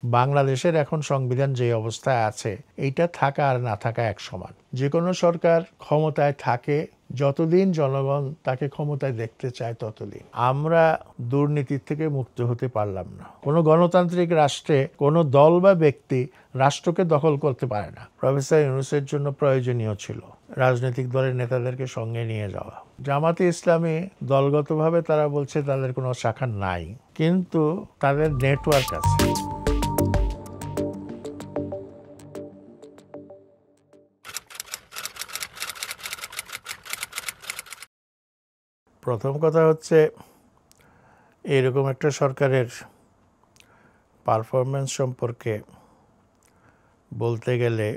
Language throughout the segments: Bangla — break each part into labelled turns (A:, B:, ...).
A: বাংলাদেশের এখন সংবিধান যে অবস্থায় আছে এইটা থাকা আর না থাকা এক সমান। যে কোনো সরকার ক্ষমতায় থাকে যতদিন জনগণ তাকে ক্ষমতায় দেখতে চায় ততদিন। আমরা দুর্নীতির থেকে মুক্ত হতে পারলাম না। কোনো গণতান্ত্রিক রাষ্ট্রে কোনো দল বা ব্যক্তি রাষ্ট্রকে দখল করতে পারে না। প্রফেসর ইউনূসের জন্য প্রয়োজনীয় ছিল রাজনৈতিক দলের নেতাদেরকে সঙ্গে নিয়ে যাওয়া। জামাতে ইসলামী দলগতভাবে তারা বলছে তাদের কোনো শাখা নাই, কিন্তু তাদের নেটওয়ার্ক আছে। প্রথম কথা হচ্ছে, এরকম একটা সরকারের পারফরমেন্স সম্পর্কে বলতে গেলে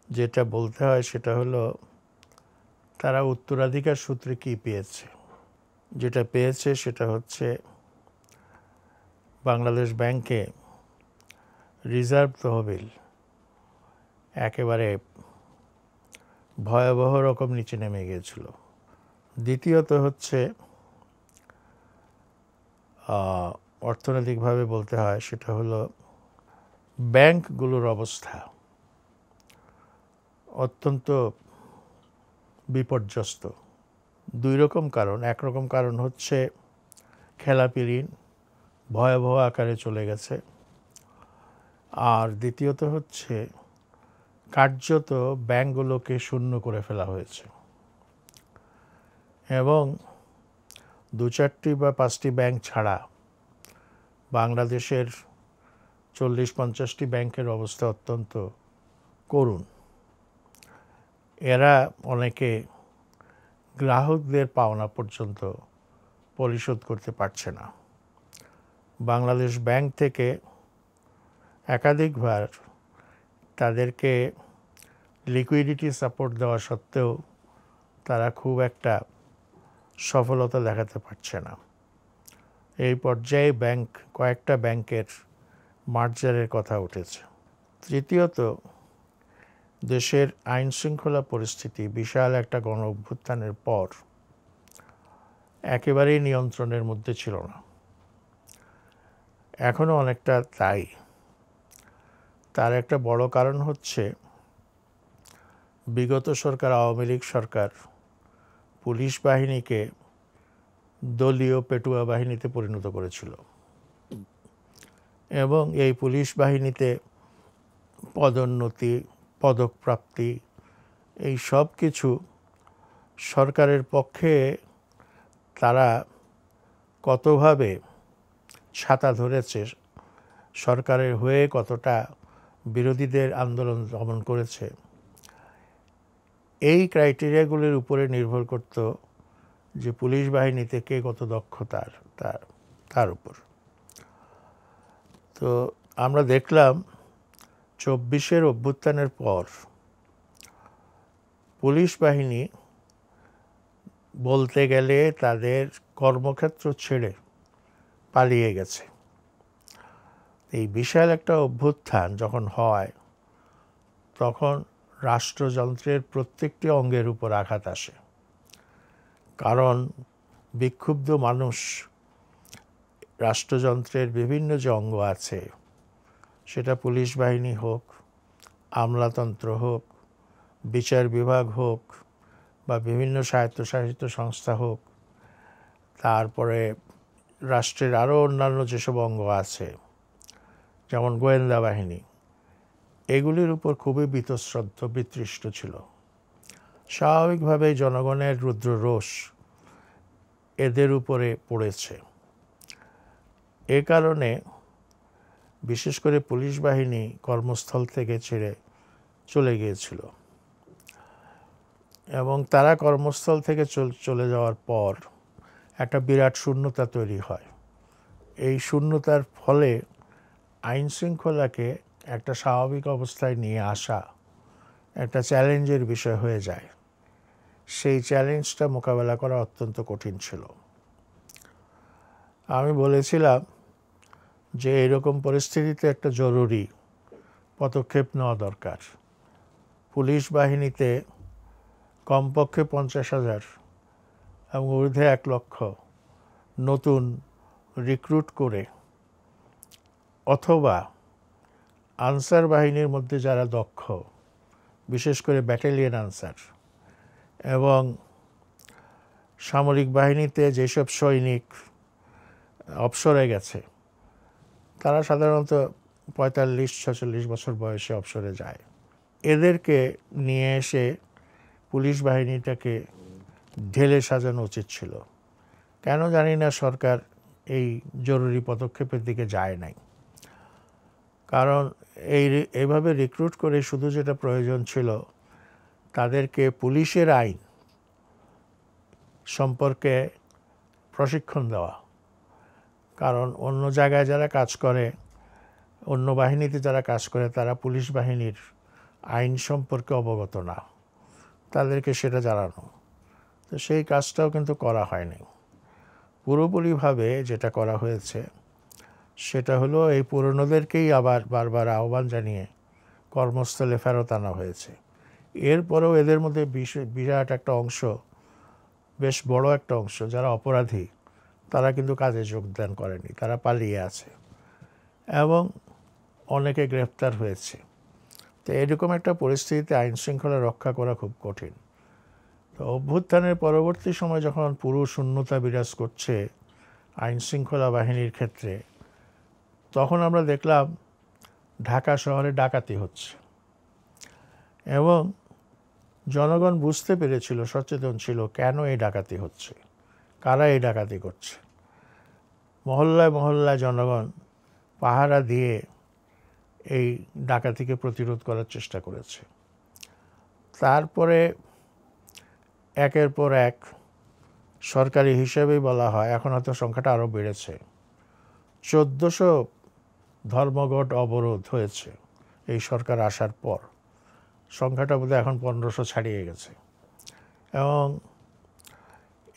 A: যেটা বলতে হয় সেটা হলো তারা উত্তরাধিকার সূত্রে কী পেয়েছে। যেটা পেয়েছে সেটা হচ্ছে বাংলাদেশ ব্যাংকে রিজার্ভ তহবিল একেবারে ভয়াবহ রকম নিচে নেমে গিয়েছিল। দ্বিতীয়ত হচ্ছে অর্থনৈতিকভাবে বলতে হয় সেটা হলো ব্যাংকগুলোর অবস্থা অত্যন্ত বিপর্যস্ত। দুই রকম কারণ। একরকম কারণ হচ্ছে খেলাপি ঋণ ভয়াবহ আকারে চলে গেছে, আর দ্বিতীয়ত হচ্ছে কার্যত ব্যাংকগুলোকে শূন্য করে ফেলা হয়েছে এবং 2-4টি বা 5টি ব্যাংক ছাড়া বাংলাদেশের 40-50টি ব্যাংকের অবস্থা অত্যন্ত করুণ। এরা অনেকে গ্রাহকদের পাওনা পর্যন্ত পরিশোধ করতে পারছে না। বাংলাদেশ ব্যাংক থেকে একাধিকবার তাদেরকে লিকুইডিটি সাপোর্ট দেওয়া সত্ত্বেও তারা খুব একটা সফলতা দেখাতে পারছে না। এই পর্যায়ে কয়েকটা ব্যাংকের মার্জারের কথা উঠেছে। তৃতীয়ত, দেশের আইন শৃঙ্খলা পরিস্থিতি বিশাল একটা গণ অভ্যুত্থানের পর একেবারেই নিয়ন্ত্রণের মধ্যে ছিল না, এখনও অনেকটা তাই। তার একটা বড় কারণ হচ্ছে বিগত সরকার, আওয়ামী লীগ সরকার, পুলিশ বাহিনীকে দলীয় পেটুয়া বাহিনীতে পরিণত করেছিল এবং এই পুলিশ বাহিনীতে পদোন্নতি, পদকপ্রাপ্তি এই সব কিছু সরকারের পক্ষে তারা কতভাবে ছাতা ধরেছে, সরকারের হয়ে কতটা বিরোধীদের আন্দোলন দমন করেছে, এই ক্রাইটেরিয়াগুলির উপরে নির্ভর করত যে পুলিশ বাহিনীতে কে কত দক্ষ তার উপর। তো আমরা দেখলাম 24-এর অভ্যুত্থানের পর পুলিশ বাহিনী বলতে গেলে তাদের কর্মক্ষেত্র ছেড়ে পালিয়ে গেছে। এই বিশাল একটা অভ্যুত্থান যখন হয় তখন রাষ্ট্রযন্ত্রের প্রত্যেকটি অঙ্গের উপর আঘাত আসে, কারণ বিক্ষুব্ধ মানুষ রাষ্ট্রযন্ত্রের বিভিন্ন যে অঙ্গ আছে, সেটা পুলিশ বাহিনী হোক, আমলাতন্ত্র হোক, বিচার বিভাগ হোক বা বিভিন্ন স্বায়ত্তশাসিত সংস্থা হোক, তারপরে রাষ্ট্রের আরও অন্যান্য যেসব অঙ্গ আছে যেমন গোয়েন্দা বাহিনী, এগুলির উপর খুবই বীতশ্রদ্ধ বিতৃষ্ট ছিল। স্বাভাবিকভাবেই জনগণের রুদ্র রোষ এদের উপরে পড়েছে। এ কারণে বিশেষ করে পুলিশ বাহিনী কর্মস্থল থেকে ছেড়ে চলে গিয়েছিল এবং তারা কর্মস্থল থেকে চলে যাওয়ার পর একটা বিরাট শূন্যতা তৈরি হয়। এই শূন্যতার ফলে আইন শৃঙ্খলাকে একটা স্বাভাবিক অবস্থায় নিয়ে আসা একটা চ্যালেঞ্জের বিষয় হয়ে যায়। সেই চ্যালেঞ্জটা মোকাবেলা করা অত্যন্ত কঠিন ছিল। আমি বলেছিলাম যে এরকম পরিস্থিতিতে একটা জরুরি পদক্ষেপ নেওয়া দরকার। পুলিশ বাহিনীতে কমপক্ষে 50,000 এবং ঊর্ধ্বে 1 লক্ষ নতুন রিক্রুট করে অথবা আনসার বাহিনীর মধ্যে যারা দক্ষ, বিশেষ করে ব্যাটালিয়ন আনসার, এবং সামরিক বাহিনীতে যেসব সৈনিক অবসরে গেছে তারা সাধারণত 45-46 বছর বয়সে অবসরে যায়। এদেরকে নিয়ে এসে পুলিশ বাহিনীটাকে ঢেলে সাজানো উচিত ছিল। কেন জানি না সরকার এই জরুরি পদক্ষেপের দিকে যায় নাই। কারণ এইভাবে রিক্রুট করে শুধু যেটা প্রয়োজন ছিল তাদেরকে পুলিশের আইন সম্পর্কে প্রশিক্ষণ দেওয়া। কারণ অন্য জায়গায় যারা কাজ করে, অন্য বাহিনীতে যারা কাজ করে, তারা পুলিশ বাহিনীর আইন সম্পর্কে অবগত না, তাদেরকে সেটা জানানো। তো সেই কাজটাও কিন্তু করা হয়নি। পুরোপুরিভাবে যেটা করা হয়েছে সেটা হলো এই পুরনোদেরকেই আবার বারবার আহ্বান জানিয়ে কর্মস্থলে ফেরত আনা হয়েছে। এরপরেও এদের মধ্যে বিরাট একটা অংশ, বেশ বড় একটা অংশ যারা অপরাধী, তারা কিন্তু কাজে যোগদান করেনি, তারা পালিয়ে আছে এবং অনেকে গ্রেফতার হয়েছে। তো এরকম একটা পরিস্থিতিতে আইন শৃঙ্খলা রক্ষা করা খুব কঠিন। তো অভ্যুত্থানের পরবর্তী সময় যখন পুরো শূন্যতা বিরাজ করছে আইন শৃঙ্খলা বাহিনীর ক্ষেত্রে, তখন আমরা দেখলাম ঢাকা শহরে ডাকাতি হচ্ছে এবং জনগণ বুঝতে পেরেছিল, সচেতন ছিল কেন এই ডাকাতি হচ্ছে, কারা এই ডাকাতি করছে। মহল্লায় মহল্লায় জনগণ পাহারা দিয়ে এই ডাকাতিকে প্রতিরোধ করার চেষ্টা করেছে। তারপরে একের পর এক সরকারি হিসেবেই বলা হয়, এখন হয়তো সংখ্যাটা আরও বেড়েছে, 1400 ধর্মঘট অবরোধ হয়েছে এই সরকার আসার পর। সংখ্যাটা বোধহয় এখন 1500 ছাড়িয়ে গেছে। এবং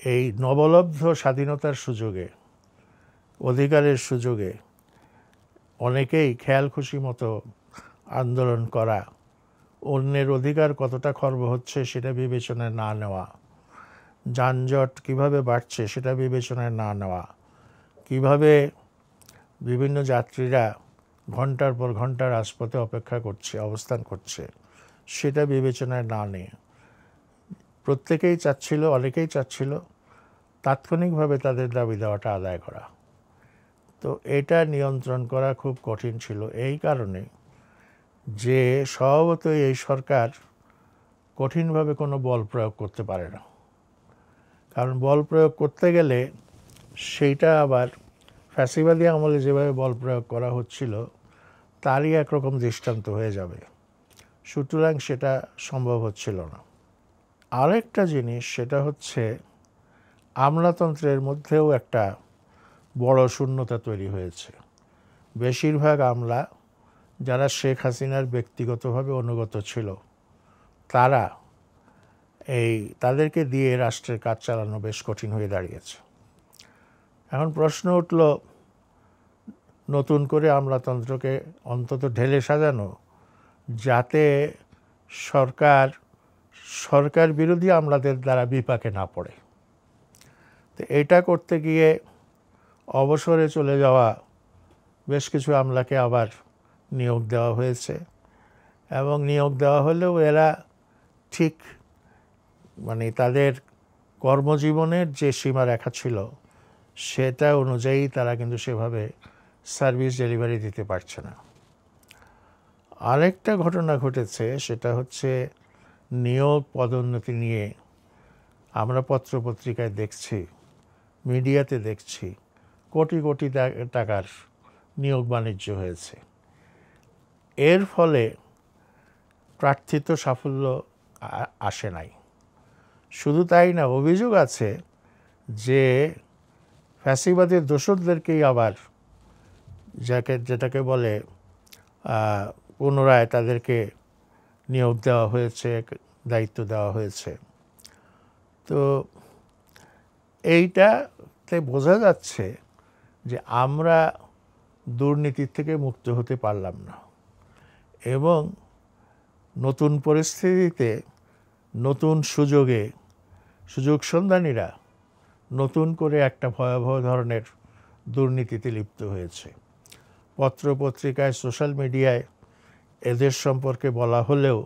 A: এই নবলব্ধ স্বাধীনতার সুযোগে, অধিকারের সুযোগে অনেকেই খেয়াল খুশি মতো আন্দোলন করা, অন্যের অধিকার কতটা খর্ব হচ্ছে সেটা বিবেচনায় না নেওয়া, যানজট কিভাবে বাড়ছে সেটা বিবেচনায় না নেওয়া, কিভাবে বিভিন্ন যাত্রীরা ঘন্টার পর ঘন্টা রাজপথে অপেক্ষা করছে, অবস্থান করছে, সেটা বিবেচনায় না নিয়ে প্রত্যেকেই চাচ্ছিল, অনেকেই চাচ্ছিল তাৎক্ষণিকভাবে তাদের দাবি দেওয়াটা আদায় করা। তো এটা নিয়ন্ত্রণ করা খুব কঠিন ছিল এই কারণে যে স্বভাবতই এই সরকার কঠিনভাবে কোনো বল প্রয়োগ করতে পারে না। কারণ বল প্রয়োগ করতে গেলে সেইটা আবার ফ্যাসিবাদী আমলে যেভাবে বল প্রয়োগ করা হচ্ছিল তারই একরকম দৃষ্টান্ত হয়ে যাবে। সুতরাং সেটা সম্ভব হচ্ছিল না। আরেকটা জিনিস, সেটা হচ্ছে আমলাতন্ত্রের মধ্যেও একটা বড় শূন্যতা তৈরি হয়েছে। বেশিরভাগ আমলা যারা শেখ হাসিনার ব্যক্তিগতভাবে অনুগত ছিল, তারা তাদেরকে দিয়ে রাষ্ট্রের কাজ চালানো বেশ কঠিন হয়ে দাঁড়িয়েছে। এখন প্রশ্ন উঠল, নতুন করে আমলাতন্ত্রকে অন্তত ঢেলে সাজানো, যাতে সরকার বিরোধী আমলাদের দ্বারা বিপাকে না পড়ে। তো এটা করতে গিয়ে অবসরে চলে যাওয়া বেশ কিছু আমলাকে আবার নিয়োগ দেওয়া হয়েছে এবং নিয়োগ দেওয়া হলেও এরা ঠিক তাদের কর্মজীবনের যে সীমারেখা ছিল সেটা অনুযায়ী তারা কিন্তু সেভাবে সার্ভিস ডেলিভারি দিতে পারছে না। আরেকটা ঘটনা ঘটেছে, সেটা হচ্ছে নিয়োগ পদোন্নতি নিয়ে আমরা পত্রপত্রিকায় দেখছি, মিডিয়াতে দেখছি, কোটি কোটি টাকার নিয়োগ বাণিজ্য হয়েছে। এর ফলে প্রার্থিত সাফল্য আসে নাই। শুধু তাই না, অভিযোগ আছে যে ফ্যাসিবাদের দোসরদেরকেই আবার যেটাকে বলে পুনরায় তাদেরকে নিয়োগ দেওয়া হয়েছে, দায়িত্ব দেওয়া হয়েছে। তো এইটাতে বোঝা যাচ্ছে যে আমরা দুর্নীতির থেকে মুক্ত হতে পারলাম না এবং নতুন পরিস্থিতিতে, নতুন সুযোগ সন্ধানীরা নতুন করে একটা ভয়াবহ ধরনের দুর্নীতিতে লিপ্ত হয়েছে। পত্রপত্রিকায়, সোশ্যাল মিডিয়ায় এদের সম্পর্কে বলা হলেও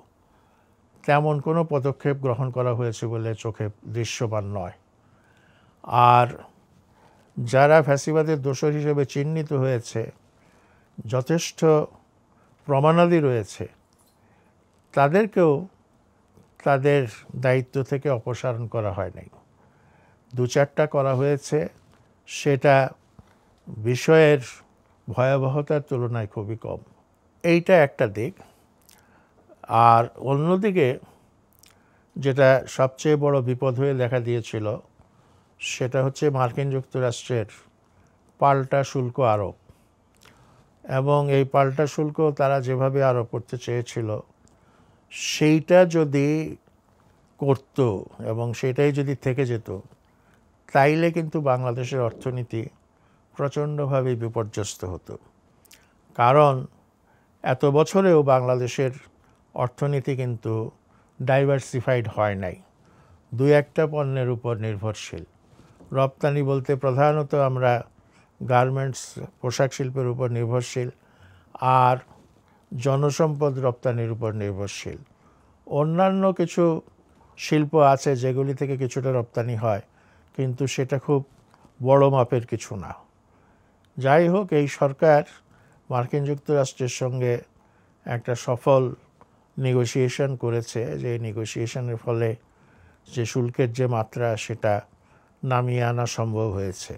A: তেমন কোনো পদক্ষেপ গ্রহণ করা হয়েছে বলে চোখে দৃশ্যমান নয়। আর যারা ফ্যাসিবাদের দোষর হিসেবে চিহ্নিত হয়েছে, যথেষ্ট প্রমাণাদি রয়েছে, তাদেরকেও তাদের দায়িত্ব থেকে অপসারণ করা হয় নাই। 2-4টা করা হয়েছে, সেটা বিষয়ের ভয়াবহতার তুলনায় খুবই কম। এইটা একটা দিক। আর অন্যদিকে যেটা সবচেয়ে বড় বিপদ হয়ে দেখা দিয়েছিল, সেটা হচ্ছে মার্কিন যুক্তরাষ্ট্রের পাল্টা শুল্ক আরোপ। এবং এই পাল্টা শুল্ক তারা যেভাবে আরোপ করতে চেয়েছিল, সেইটা যদি করত এবং সেটাই যদি থেকে যেত, তাইলে কিন্তু বাংলাদেশের অর্থনীতি প্রচণ্ডভাবে বিপর্যস্ত হতো। কারণ এত বছরেও বাংলাদেশের অর্থনীতি কিন্তু ডাইভার্সিফাইড হয় নাই, 2-1টা পণ্যের উপর নির্ভরশীল। রপ্তানি বলতে প্রধানত আমরা গার্মেন্টস, পোশাক শিল্পের উপর নির্ভরশীল, আর জনসম্পদ রপ্তানির উপর নির্ভরশীল। অন্যান্য কিছু শিল্প আছে যেগুলি থেকে কিছুটা রপ্তানি হয়, কিন্তু সেটা খুব বড় মাপের কিছু না। যাই হোক, এই সরকার মার্কিন যুক্তরাষ্ট্রের সঙ্গে একটা সফল নেগোসিয়েশন করেছে, যে নেগোসিয়েশনের ফলে যে শুল্কের যে মাত্রা, সেটা নামিয়ে আনা সম্ভব হয়েছে।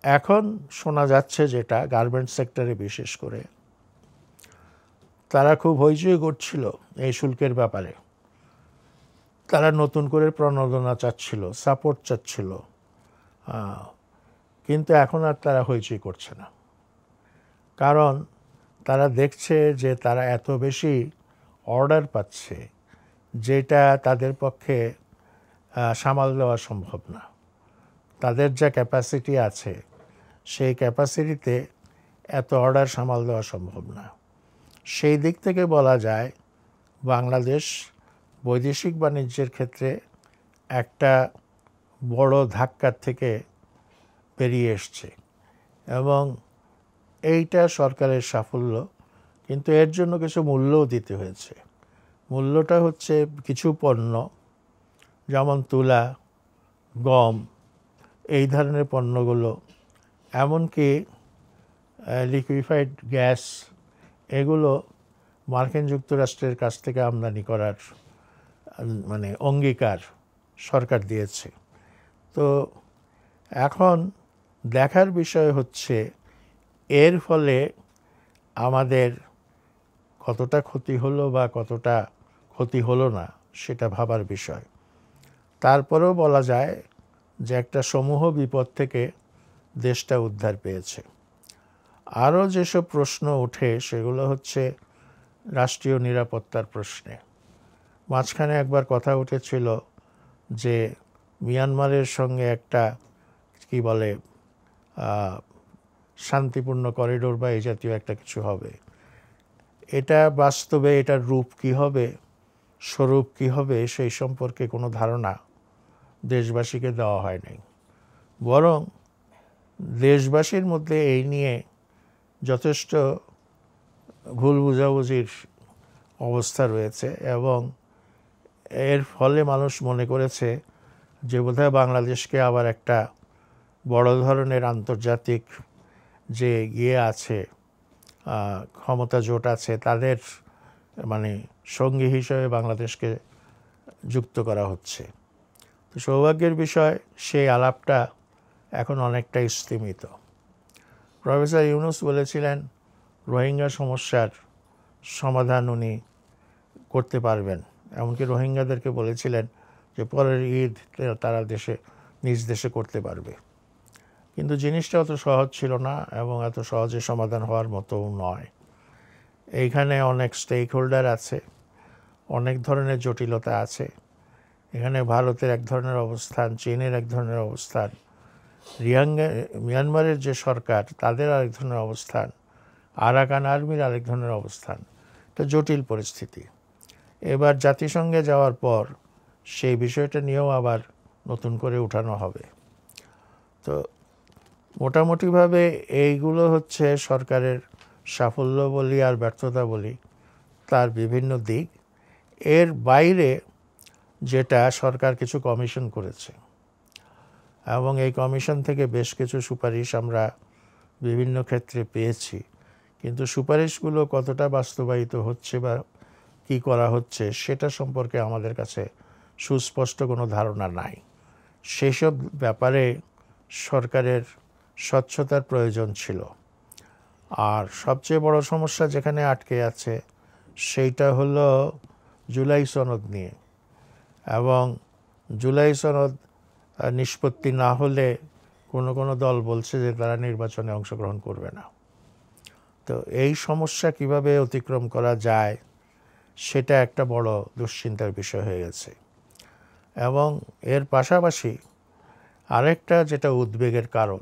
A: এখন শোনা যাচ্ছে যেটা, গার্মেন্টস সেক্টরে বিশেষ করে তারা খুব হইচই করছিল এই শুল্কের ব্যাপারে। তারা নতুন করে প্রণোদনা চাচ্ছিল, সাপোর্ট চাচ্ছিল, কিন্তু এখন আর তারা হইচই করছে না। কারণ তারা দেখছে যে তারা এত বেশি অর্ডার পাচ্ছে, যেটা তাদের পক্ষে সামাল দেওয়া সম্ভব না। তাদের যা ক্যাপাসিটি আছে, সেই ক্যাপাসিটিতে এত অর্ডার সামাল দেওয়া সম্ভব না। সেই দিক থেকে বলা যায় বাংলাদেশ বৈদেশিক বাণিজ্যের ক্ষেত্রে একটা বড় ধাক্কার থেকে বেরিয়ে এসছে, এবং এইটা সরকারের সাফল্য। কিন্তু এর জন্য কিছু মূল্যও দিতে হয়েছে। মূল্যটা হচ্ছে কিছু পণ্য, যেমন তুলা, গম, এই ধরনের পণ্যগুলো, এমনকি লিকুইফাইড গ্যাস, এগুলো মার্কিন যুক্তরাষ্ট্রের কাছ থেকে আমদানি করার অঙ্গীকার সরকার দিয়েছে। তো এখন দেখার বিষয় হচ্ছে এর ফলে আমাদের কতটা ক্ষতি হলো বা কতটা ক্ষতি হলো না, সেটা ভাবার বিষয়। তারপরেও বলা যায় যে একটা সমূহ বিপদ থেকে দেশটা উদ্ধার পেয়েছে। আরও যেসব প্রশ্ন ওঠে, সেগুলো হচ্ছে রাষ্ট্রীয় নিরাপত্তার প্রশ্নে। মাঝখানে একবার কথা উঠেছিল যে মিয়ানমারের সঙ্গে একটা শান্তিপূর্ণ করিডোর বা এই জাতীয় একটা কিছু হবে। এটা বাস্তবে এটার রূপ কি হবে, স্বরূপ কি হবে, সেই সম্পর্কে কোনো ধারণা দেশবাসীকে দেওয়া হয় নাই। বরং দেশবাসীর মধ্যে এই নিয়ে যথেষ্ট ভুল বুঝাবুঝির অবস্থা রয়েছে, এবং এর ফলে মানুষ মনে করেছে যে বোধহয় বাংলাদেশকে আবার একটা বড় ধরনের আন্তর্জাতিক যে আছে, ক্ষমতা জোট আছে, তাদের সঙ্গী হিসেবে বাংলাদেশকে যুক্ত করা হচ্ছে। তো সৌভাগ্যের বিষয়, সেই আলাপটা এখন অনেকটাই স্তিমিত। প্রফেসর ইউনূস বলেছিলেন রোহিঙ্গা সমস্যার সমাধান উনি করতে পারবেন, এমনকি রোহিঙ্গাদেরকে বলেছিলেন যে পরের ঈদ তারা নিজ দেশে করতে পারবে। কিন্তু জিনিসটা অত সহজ ছিল না, এবং এত সহজে সমাধান হওয়ার মতোও নয়। এইখানে অনেক স্টেক হোল্ডার আছে, অনেক ধরনের জটিলতা আছে। এখানে ভারতের এক ধরনের অবস্থান, চীনের এক ধরনের অবস্থান, মিয়ানমারের যে সরকার, তাদের আরেক ধরনের অবস্থান, আরাকান আর্মির আরেক ধরনের অবস্থান। এটা জটিল পরিস্থিতি। এবার জাতিসংঘে যাওয়ার পর সেই বিষয়টা নিয়েও আবার নতুন করে উঠানো হবে। তো মোটামুটিভাবে এইগুলো হচ্ছে সরকারের সাফল্য বলি আর ব্যর্থতা বলি, তার বিভিন্ন দিক। এর বাইরে যেটা সরকার কিছু কমিশন করেছে এবং এই কমিশন থেকে বেশ কিছু সুপারিশ আমরা বিভিন্ন ক্ষেত্রে পেয়েছি, কিন্তু সুপারিশগুলো কতটা বাস্তবায়িত হচ্ছে বা কী করা হচ্ছে সেটা সম্পর্কে আমাদের কাছে সুস্পষ্ট কোনো ধারণা নাই। সেসব ব্যাপারে সরকারের স্বচ্ছতার প্রয়োজন ছিল। আর সবচেয়ে বড় সমস্যা যেখানে আটকে আছে সেইটা হলো জুলাই সনদ নিয়ে, এবং জুলাই সনদ নিষ্পত্তি না হলে কোনো কোনো দল বলছে যে তারা নির্বাচনে অংশগ্রহণ করবে না। তো এই সমস্যা কিভাবে অতিক্রম করা যায় সেটা একটা বড় দুশ্চিন্তার বিষয় হয়ে গেছে। এবং এর পাশাপাশি আরেকটা যেটা উদ্বেগের কারণ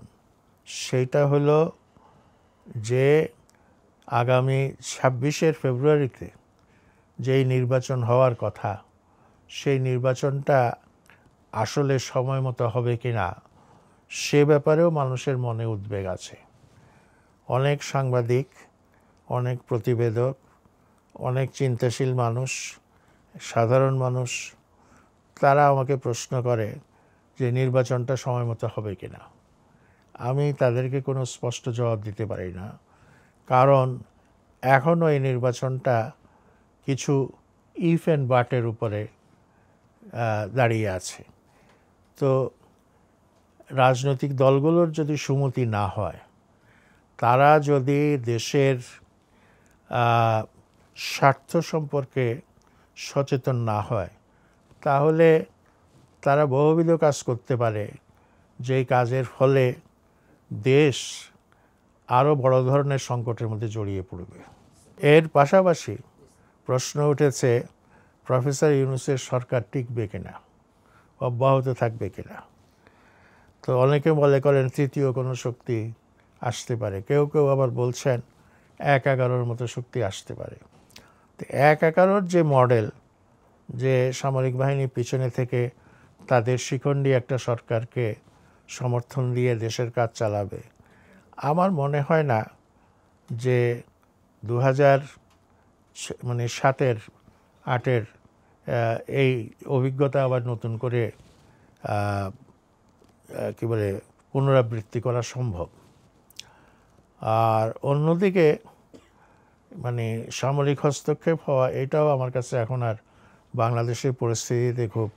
A: সেইটা হলো যে আগামী ২৬শে ফেব্রুয়ারিতে যেই নির্বাচন হওয়ার কথা, সেই নির্বাচনটা আসলে সময় মতো হবে কি না সে ব্যাপারেও মানুষের মনে উদ্বেগ আছে। অনেক সাংবাদিক, অনেক প্রতিবেদক, অনেক চিন্তাশীল মানুষ, সাধারণ মানুষ, তারা আমাকে প্রশ্ন করে যে নির্বাচনটা সময় মতো হবে কি না। আমি তাদেরকে কোনো স্পষ্ট জবাব দিতে পারি না, কারণ এখনও এই নির্বাচনটা কিছু ইফ অ্যান্ড বাটের উপরে দাঁড়িয়ে আছে। তো রাজনৈতিক দলগুলোর যদি সুমতি না হয়, তারা যদি দেশের স্বার্থ সম্পর্কে সচেতন না হয়, তাহলে তারা বহুবিধ কাজ করতে পারে, যেই কাজের ফলে দেশ আরও বড় ধরনের সংকটের মধ্যে জড়িয়ে পড়বে। এর পাশাপাশি প্রশ্ন উঠেছে প্রফেসর ইউনূসের সরকার টিকবে কিনা, অব্যাহত থাকবে কিনা। তো অনেকে মনে করেন তৃতীয় কোনো শক্তি আসতে পারে, কেউ কেউ আবার বলছেন ১/১১ মতো শক্তি আসতে পারে। তো ১/১১ যে মডেল, যে সামরিক বাহিনীর পিছনে থেকে তাদের শিখণ্ডী একটা সরকারকে সমর্থন দিয়ে দেশের কাজ চালাবে, আমার মনে হয় না যে ২০০৭-৮ এই অভিজ্ঞতা আবার নতুন করে কী বলে পুনরাবৃত্তি করা সম্ভব। আর অন্যদিকে সামরিক হস্তক্ষেপ হওয়া, এটাও আমার কাছে এখন আর বাংলাদেশের পরিস্থিতিতে খুব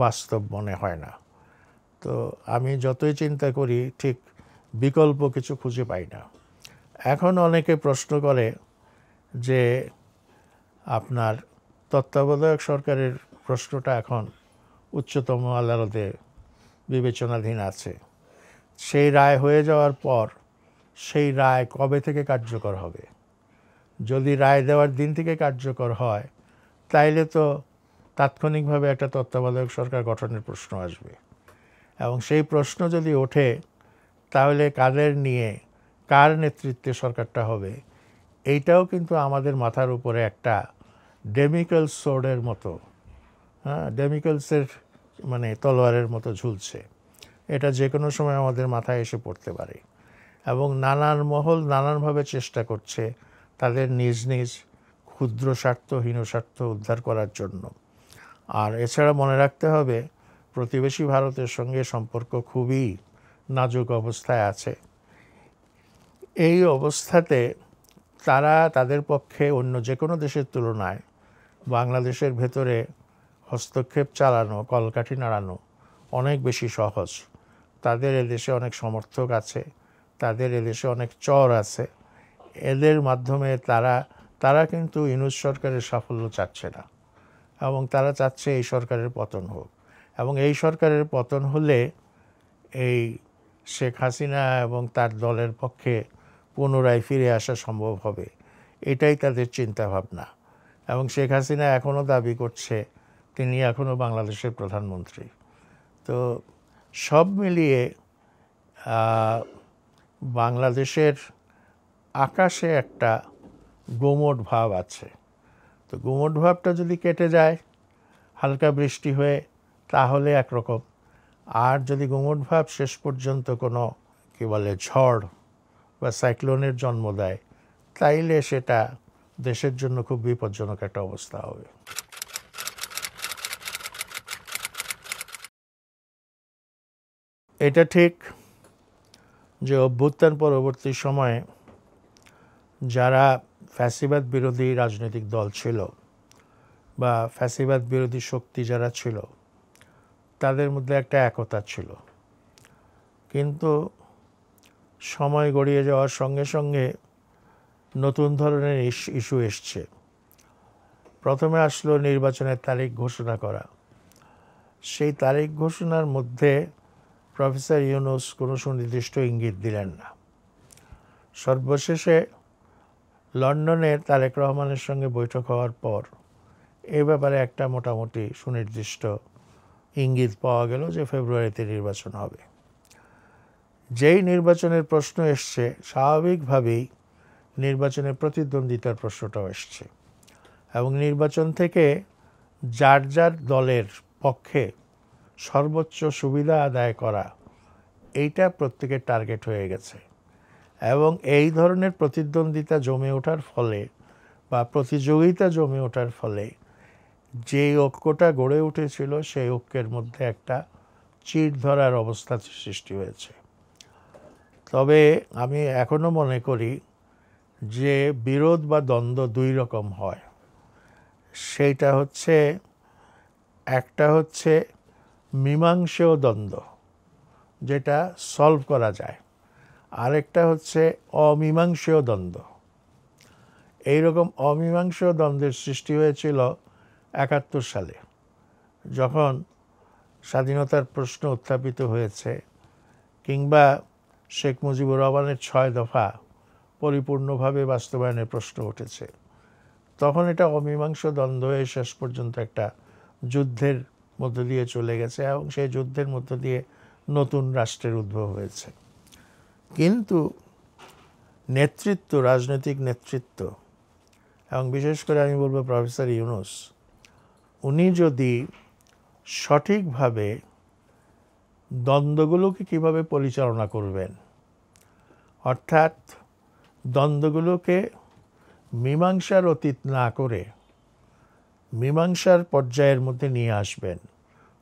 A: বাস্তব মনে হয় না। তো আমি যতই চিন্তা করি ঠিক বিকল্প কিছু খুঁজে পাই না। এখন অনেকে প্রশ্ন করে যে আপনার তত্ত্বাবধায়ক সরকারের প্রশ্নটা এখন উচ্চতম আদালতে বিবেচনাধীন আছে। সেই রায় হয়ে যাওয়ার পর সেই রায় কবে থেকে কার্যকর হবে? যদি রায় দেওয়ার দিন থেকে কার্যকর হয়, তাইলে তো তাৎক্ষণিকভাবে একটা তত্ত্বাবধায়ক সরকার গঠনের প্রশ্ন আসবে, এবং সেই প্রশ্ন যদি ওঠে তাহলে কাদের নিয়ে, কার নেতৃত্বে সরকারটা হবে, এইটাও কিন্তু আমাদের মাথার উপরে একটা ডেমিকেল সোর্ডের মতো, ডেমিকেলসের তলোয়ারের মতো ঝুলছে। এটা যে কোনো সময় আমাদের মাথায় এসে পড়তে পারে, এবং নানান মহল নানানভাবে চেষ্টা করছে তাদের নিজ নিজ ক্ষুদ্র স্বার্থ, হীন স্বার্থ উদ্ধার করার জন্য। আর এছাড়া মনে রাখতে হবে প্রতিবেশী ভারতের সঙ্গে সম্পর্ক খুবই নাজুক অবস্থায় আছে। এই অবস্থাতে তারা তাদের পক্ষে অন্য যে কোনো দেশের তুলনায় বাংলাদেশের ভেতরে হস্তক্ষেপ চালানো, কলকাঠি নাড়ানো অনেক বেশি সহজ। তাদের এদেশে অনেক সমর্থক আছে, তাদের এদেশে অনেক চর আছে। এদের মাধ্যমে তারা কিন্তু ইউনূস সরকারের সাফল্য চাচ্ছে না, এবং তারা চাচ্ছে এই সরকারের পতন হোক। এবং এই সরকারের পতন হলে এই শেখ হাসিনা এবং তার দলের পক্ষে পুনরায় ফিরে আসা সম্ভব হবে, এটাই তাদের চিন্তাভাবনা। এবং শেখ হাসিনা এখনও দাবি করছে তিনি এখনও বাংলাদেশের প্রধানমন্ত্রী। তো সব মিলিয়ে বাংলাদেশের আকাশে একটা গুমোট ভাব আছে। তো গুমোট ভাবটা যদি কেটে যায় হালকা বৃষ্টি হয়ে, তাহলে একরকম। আর যদি গুমোট ভাব শেষ পর্যন্ত কোনো কী বলে ঝড় বা সাইক্লোনের জন্ম দেয়, তাইলে সেটা দেশের জন্য খুব বিপজ্জনক একটা অবস্থা হবে। এটা ঠিক যে অভ্যুত্থান পরবর্তী সময়ে যারা ফ্যাসিবাদ বিরোধী রাজনৈতিক দল ছিল বা ফ্যাসিবাদ বিরোধী শক্তি যারা ছিল, তাদের মধ্যে একটা একতা ছিল। কিন্তু সময় গড়িয়ে যাওয়ার সঙ্গে সঙ্গে নতুন ধরনের ইস্যু এসছে। প্রথমে আসলো নির্বাচনের তারিখ ঘোষণা করা। সেই তারিখ ঘোষণার মধ্যে প্রফেসর ইউনূস কোনো সুনির্দিষ্ট ইঙ্গিত দিলেন না। সর্বশেষে লন্ডনের তারেক রহমানের সঙ্গে বৈঠক হওয়ার পর এ ব্যাপারে একটা মোটামুটি সুনির্দিষ্ট ইঙ্গিত পাওয়া গেল যে ফেব্রুয়ারিতে নির্বাচন হবে। যেই নির্বাচনের প্রশ্ন এসছে, স্বাভাবিকভাবেই নির্বাচনের প্রতিদ্বন্দ্বিতার প্রশ্নটাও এসছে এবং নির্বাচন থেকে যার যার দলের পক্ষে সর্বোচ্চ সুবিধা আদায় করা, এইটা প্রত্যেকের টার্গেট হয়ে গেছে। এবং এই ধরনের প্রতিদ্বন্দ্বিতা জমে ওঠার ফলে বা প্রতিযোগিতা জমে ওঠার ফলে যে ঐক্যটা গড়ে উঠেছিল সেই ঐক্যের মধ্যে একটা চিড় ধরার অবস্থা সৃষ্টি হয়েছে। তবে আমি এখনও মনে করি যে বিরোধ বা দ্বন্দ্ব দুই রকম হয়। সেইটা হচ্ছে, একটা হচ্ছে মীমাংসেয় দ্বন্দ্ব, যেটা সলভ করা যায়, আরেকটা হচ্ছে অমীমাংসেয় দ্বন্দ্ব। এইরকম অমীমাংসেয় দ্বন্দ্বের সৃষ্টি হয়েছিল ৭১ সালে, যখন স্বাধীনতার প্রশ্ন উত্থাপিত হয়েছে, কিংবা শেখ মুজিবুর রহমানের ৬ দফা পরিপূর্ণভাবে বাস্তবায়নের প্রশ্ন উঠেছে। তখন এটা অমীমাংস দ্বন্দ্ব হয়ে শেষ পর্যন্ত একটা যুদ্ধের মধ্য দিয়ে চলে গেছে এবং সেই যুদ্ধের মধ্য দিয়ে নতুন রাষ্ট্রের উদ্ভব হয়েছে। কিন্তু নেতৃত্ব, রাজনৈতিক নেতৃত্ব, এবং বিশেষ করে আমি বলবো প্রফেসর ইউনূস, উনি যদি সঠিকভাবে দ্বন্দ্বগুলোকে কিভাবে পরিচালনা করবেন, অর্থাৎ দ্বন্দ্বগুলোকে মীমাংসার অতীত না করে মীমাংসার পর্যায়ের মধ্যে নিয়ে আসবেন,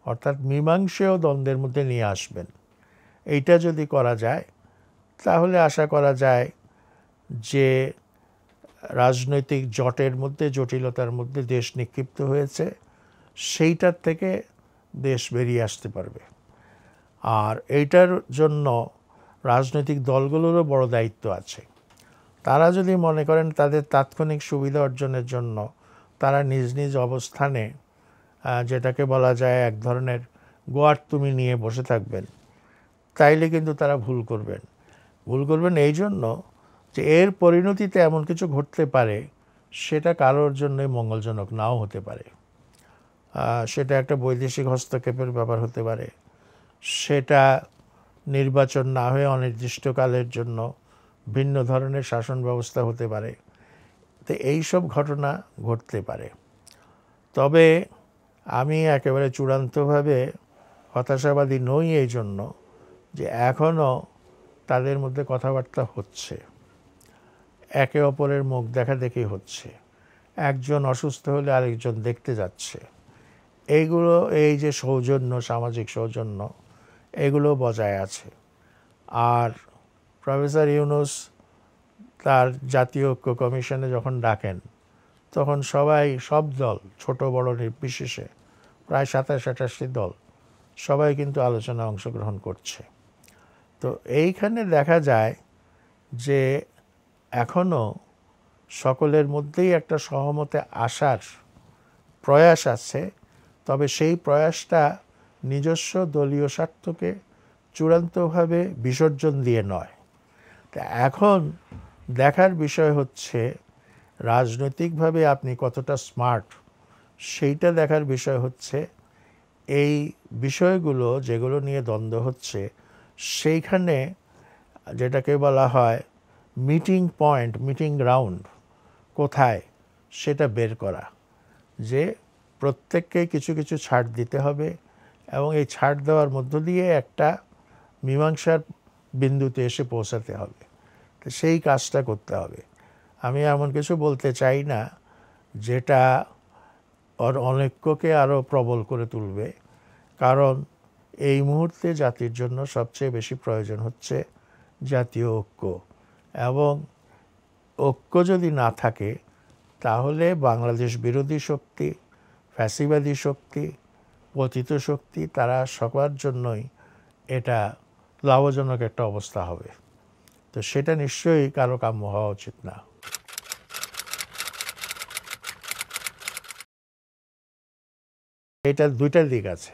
A: অর্থাৎ মীমাংসেয় দ্বন্দ্বের মধ্যে নিয়ে আসবেন, এইটা যদি করা যায় তাহলে আশা করা যায় যে রাজনৈতিক জটের মধ্যে, জটিলতার মধ্যে দেশ নিক্ষিপ্ত হয়েছে, সেইটার থেকে দেশ বেরিয়ে আসতে পারবে। আর এইটার জন্য রাজনৈতিক দলগুলোরও বড় দায়িত্ব আছে। তারা যদি মনে করেন তাদের তাৎক্ষণিক সুবিধা অর্জনের জন্য তারা নিজ নিজ অবস্থানে, যেটাকে বলা যায় এক ধরনের গোয়ার তুমি নিয়ে বসে থাকবেন, তাইলে কিন্তু তারা ভুল করবেন। ভুল করবেন এই জন্য যে এর পরিণতিতে এমন কিছু ঘটতে পারে সেটা কারোর জন্যই মঙ্গলজনক নাও হতে পারে। সেটা একটা বৈদেশিক হস্তক্ষেপের ব্যাপার হতে পারে, সেটা নির্বাচন না হয়ে অনির্দিষ্টকালের জন্য ভিন্ন ধরনের শাসন ব্যবস্থা হতে পারে। তো এইসব ঘটনা ঘটতে পারে। তবে আমি একেবারে চূড়ান্তভাবে হতাশাবাদী নই এই জন্য যে এখনও তাদের মধ্যে কথাবার্তা হচ্ছে, একে অপরের মুখ দেখাদেখি হচ্ছে, একজন অসুস্থ হলে আরেকজন দেখতে যাচ্ছে। এইগুলো, এই যে সৌজন্য, সামাজিক সৌজন্য, এগুলো বজায় আছে। আর প্রফেসর ইউনূস তার জাতীয় ঐক্য কমিশনে যখন ডাকেন, তখন সবাই, সব দল, ছোট বড় নির্বিশেষে প্রায় ২৭-২৮টি দল, সবাই কিন্তু আলোচনায় অংশগ্রহণ করছে। তো এইখানে দেখা যায় যে এখনও সকলের মধ্যেই একটা সহমতে আসার প্রয়াস আছে, তবে সেই প্রয়াসটা নিজস্ব দলীয় স্বার্থকে চূড়ান্তভাবে বিসর্জন দিয়ে নয়। তা এখন দেখার বিষয় হচ্ছে রাজনৈতিকভাবে আপনি কতটা স্মার্ট, সেইটা দেখার বিষয় হচ্ছে এই বিষয়গুলো যেগুলো নিয়ে দ্বন্দ্ব হচ্ছে, সেইখানে যেটাকে বলা হয় মিটিং পয়েন্ট, মিটিং গ্রাউন্ড কোথায়, সেটা বের করা, যে প্রত্যেককে কিছু কিছু ছাড় দিতে হবে এবং এই ছাড় দেওয়ার মধ্য দিয়ে একটা মীমাংসার বিন্দুতে এসে পৌঁছাতে হবে। তো সেই কাজটা করতে হবে। আমি এমন কিছু বলতে চাই না যেটা অনৈক্যকে আরও প্রবল করে তুলবে, কারণ এই মুহূর্তে জাতির জন্য সবচেয়ে বেশি প্রয়োজন হচ্ছে জাতীয় ঐক্য, এবং ঐক্য যদি না থাকে তাহলে বাংলাদেশ বিরোধী শক্তি, ফ্যাসিবাদী শক্তি, পতিত শক্তি, তারা সবার জন্যই এটা লাভজনক একটা অবস্থা হবে। তো সেটা নিশ্চয়ই কারো কাম্য হওয়া উচিত না। এটা দুইটা দিক আছে।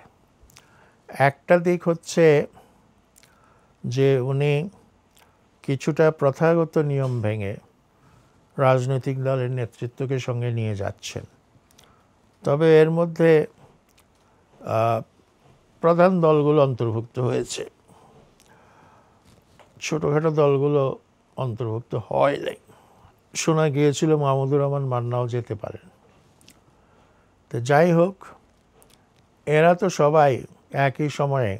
A: একটা দিক হচ্ছে যে উনি কিছুটা প্রথাগত নিয়ম ভেঙে রাজনৈতিক দলের নেতৃত্বকে সঙ্গে নিয়ে যাচ্ছেন। তবে এর মধ্যে প্রধান দলগুলো অন্তর্ভুক্ত হয়েছে, ছোটোখাটো দলগুলো অন্তর্ভুক্ত হয় নাই। শোনা গিয়েছিল মাহমুদুর রহমান মান্নাও যেতে পারেন। তো যাই হোক, এরা তো সবাই একই সময়ে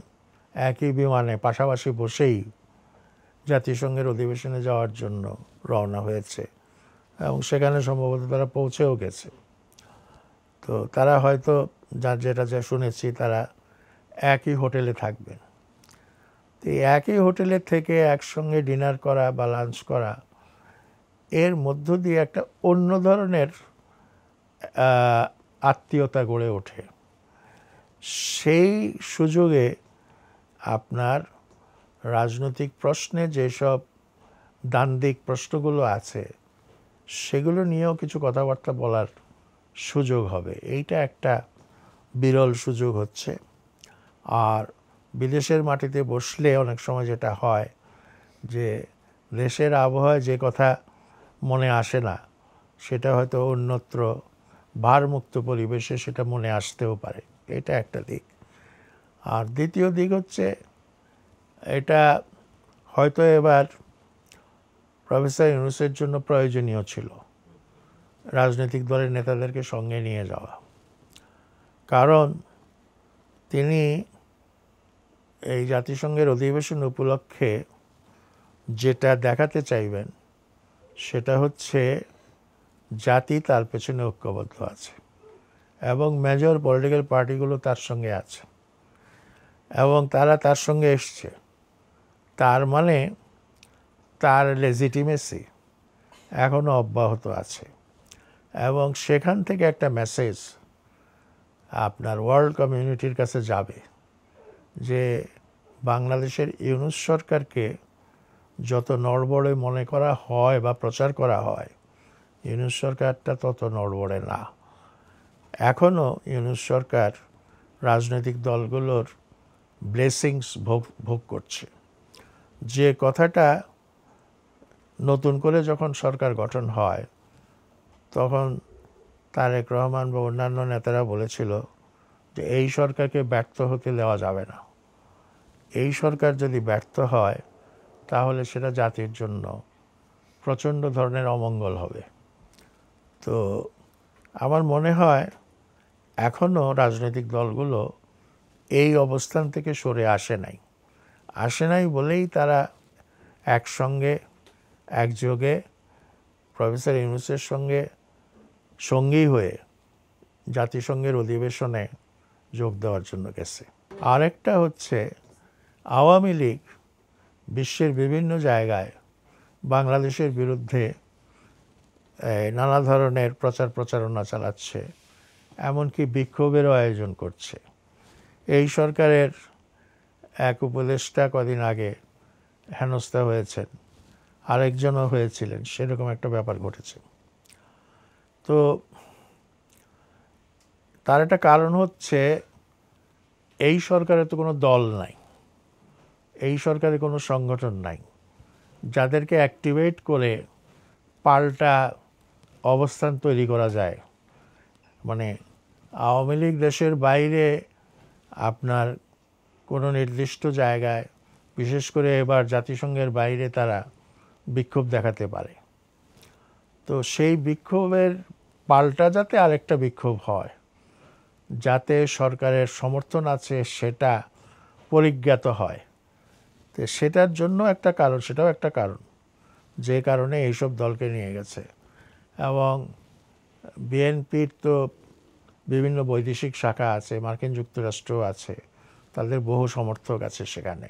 A: একই বিমানে পাশাপাশি বসেই জাতিসংঘের অধিবেশনে যাওয়ার জন্য রওনা হয়েছে, এবং সেখানে সম্ভবত তারা পৌঁছেও গেছে। তো তারা হয়তো যেটা শুনেছি তারা একই হোটেলে থাকবেন। তো একই হোটেলে থেকে একসঙ্গে ডিনার করা বা লাঞ্চ করা, এর মধ্য দিয়ে একটা অন্য ধরনের আত্মীয়তা গড়ে ওঠে। সেই সুযোগে আপনার রাজনৈতিক প্রশ্নে যেসব দ্বান্দ্বিক প্রশ্নগুলো আছে সেগুলো নিয়েও কিছু কথাবার্তা বলার সুযোগ হবে। এইটা একটা বিরল সুযোগ হচ্ছে। আর বিদেশের মাটিতে বসলে অনেক সময় যেটা হয় যে দেশের আবহাওয়ায় যে কথা মনে আসে না সেটা হয়তো অন্যত্র ভারমুক্ত পরিবেশে সেটা মনে আসতেও পারে। এটা একটা দিক। আর দ্বিতীয় দিক হচ্ছে এটা হয়তো এবার প্রফেসর ইউনূসের জন্য প্রয়োজনীয় ছিল রাজনৈতিক দলের নেতাদেরকে সঙ্গে নিয়ে যাওয়া, কারণ তিনি এই জাতিসংঘের অধিবেশন উপলক্ষে যেটা দেখাতে চাইবেন সেটা হচ্ছে জাতি তার পেছনে ঐক্যবদ্ধ আছে, এবং মেজর পলিটিক্যাল পার্টিগুলো তার সঙ্গে আছে, এবং তারা তার সঙ্গে এসছে। তার মানে তার লেজিটিমেসি এখনও অব্যাহত আছে, এবং সেখান থেকে একটা মেসেজ আপনার ওয়ার্ল্ড কমিউনিটির কাছে যাবে যে বাংলাদেশের ইউনূস সরকারকে যত নড়বড়ে মনে করা হয় বা প্রচার করা হয়, ইউনূস সরকারটা তত নড়বড়ে না। এখনও ইউনূস সরকার রাজনৈতিক দলগুলোর ব্লেসিংস ভোগ করছে। যে কথাটা নতুন করে যখন সরকার গঠন হয় তখন তারেক রহমান বা অন্যান্য নেতারা বলেছিল যে এই সরকারকে ব্যর্থ হতে দেওয়া যাবে না। এই সরকার যদি ব্যর্থ হয় তাহলে সেটা জাতির জন্য প্রচণ্ড ধরনের অমঙ্গল হবে। তো আমার মনে হয় এখনও রাজনৈতিক দলগুলো এই অবস্থান থেকে সরে আসে নাই বলেই তারা একসঙ্গে একযোগে প্রফেসর ইউনূসের সঙ্গে সঙ্গী হয়ে জাতিসংঘের অধিবেশনে যোগ দেওয়ার জন্য গেছে। আরেকটা হচ্ছে আওয়ামী লীগ বিশ্বের বিভিন্ন জায়গায় বাংলাদেশের বিরুদ্ধে নানা ধরনের প্রচারণা চালাচ্ছে, এমনকি বিক্ষোভেরও আয়োজন করছে। এই সরকারের এক উপদেষ্টা কদিন আগে হেনস্থা হয়েছেন, আরেকজনও হয়েছিলেন, সেরকম একটা ব্যাপার ঘটেছে। তো তার একটা কারণ হচ্ছে এই সরকারে তো কোনো দল নাই, এই সরকারে কোনো সংগঠন নাই যাদেরকে অ্যাক্টিভেট করে পাল্টা অবস্থান তৈরি করা যায়। মানে আওয়ামী লীগ দেশের বাইরে আপনার কোনো নির্দিষ্ট জায়গায়, বিশেষ করে এবার জাতিসংঘের বাইরে তারা বিক্ষোভ দেখাতে পারে। তো সেই বিক্ষোভের পাল্টা যাতে আরেকটা বিক্ষোভ হয়, যাতে সরকারের সমর্থন আছে সেটা পরিজ্ঞাত হয়, তো সেটার জন্য একটা কারণ, সেটাও একটা কারণ যে কারণে এইসব দলকে নিয়ে গেছে। এবং বিএনপির তো বিভিন্ন বৈদেশিক শাখা আছে, মার্কিন যুক্তরাষ্ট্রও আছে, তাদের বহু সমর্থক আছে সেখানে।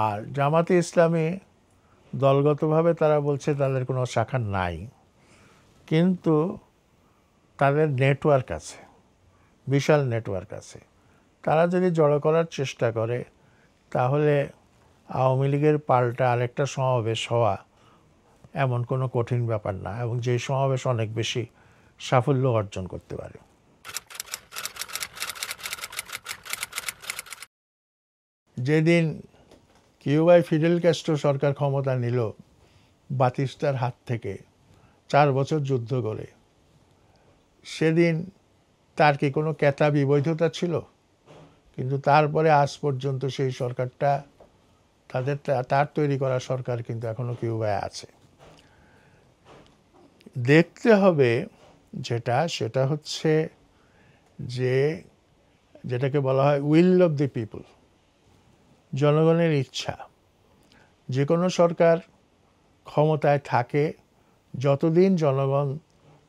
A: আর জামাতে ইসলামী দলগতভাবে তারা বলছে তাদের কোনো শাখা নাই, কিন্তু তাদের নেটওয়ার্ক আছে, বিশাল নেটওয়ার্ক আছে। তারা যদি জড়ো করার চেষ্টা করে তাহলে আওয়ামী লীগের পাল্টা আরেকটা সমাবেশ হওয়া এমন কোনো কঠিন ব্যাপার না, এবং যেই সমাবেশ অনেক বেশি সাফল্য অর্জন করতে পারে। যেদিন কিউবায় ফিডেল ক্যাস্ট্রো সরকার ক্ষমতা নিল বাতিস্তার হাত থেকে 4 বছর যুদ্ধ করে, সেদিন তার কি কোনো কেতাবি বৈধতা ছিল? কিন্তু তারপরে আজ পর্যন্ত সেই সরকারটা, তার তৈরি করা সরকার কিন্তু এখনো কিউবায় আছে। দেখতে হবে সেটা হচ্ছে যে যেটাকে বলা হয় উইল অফ দি পিপল, জনগণের ইচ্ছা। যে কোনো সরকার ক্ষমতায় থাকে যতদিন জনগণ